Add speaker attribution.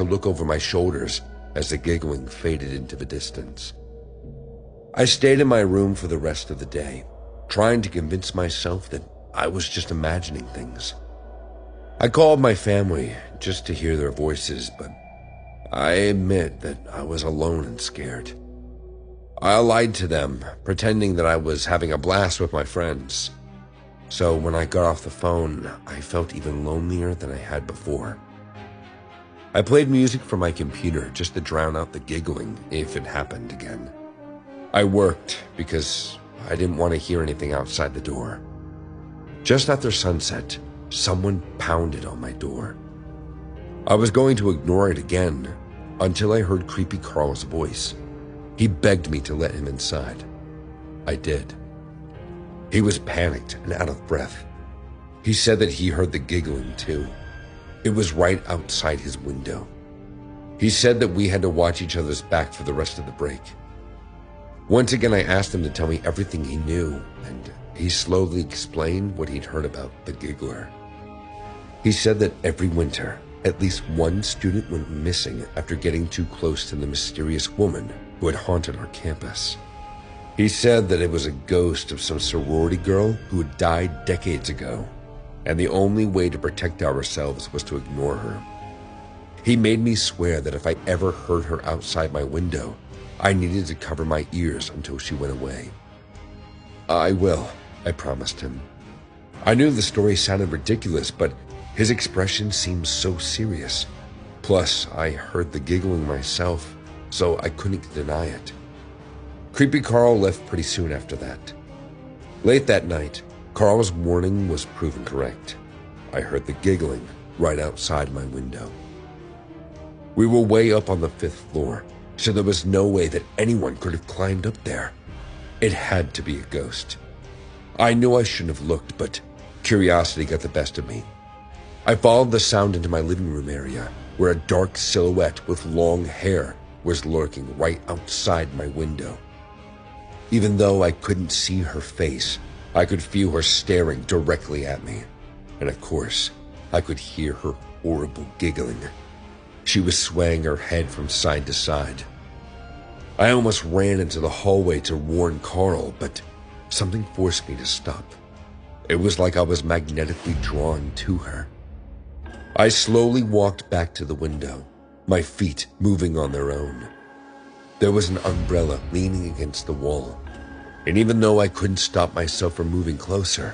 Speaker 1: to look over my shoulders as the giggling faded into the distance. I stayed in my room for the rest of the day, trying to convince myself that I was just imagining things. I called my family just to hear their voices, but I admit that I was alone and scared. I lied to them, pretending that I was having a blast with my friends. So when I got off the phone, I felt even lonelier than I had before. I played music from my computer just to drown out the giggling if it happened again. I worked because I didn't want to hear anything outside the door. Just after sunset, someone pounded on my door. I was going to ignore it again until I heard Creepy Carl's voice. He begged me to let him inside. I did. He was panicked and out of breath. He said that he heard the giggling too. It was right outside his window. He said that we had to watch each other's back for the rest of the break. Once again, I asked him to tell me everything he knew, and he slowly explained what he'd heard about the giggler. He said that every winter, at least one student went missing after getting too close to the mysterious woman who had haunted our campus. He said that it was a ghost of some sorority girl who had died decades ago, and the only way to protect ourselves was to ignore her. He made me swear that if I ever heard her outside my window, I needed to cover my ears until she went away. I will, I promised him. I knew the story sounded ridiculous, but his expression seemed so serious. Plus, I heard the giggling myself, so I couldn't deny it. Creepy Carl left pretty soon after that. Late that night, Carl's warning was proven correct. I heard the giggling right outside my window. We were way up on the 5th floor, so there was no way that anyone could have climbed up there. It had to be a ghost. I knew I shouldn't have looked, but curiosity got the best of me. I followed the sound into my living room area, where a dark silhouette with long hair was lurking right outside my window. Even though I couldn't see her face, I could feel her staring directly at me. And of course, I could hear her horrible giggling. She was swaying her head from side to side. I almost ran into the hallway to warn Carl, but something forced me to stop. It was like I was magnetically drawn to her. I slowly walked back to the window, my feet moving on their own. There was an umbrella leaning against the wall, and even though I couldn't stop myself from moving closer,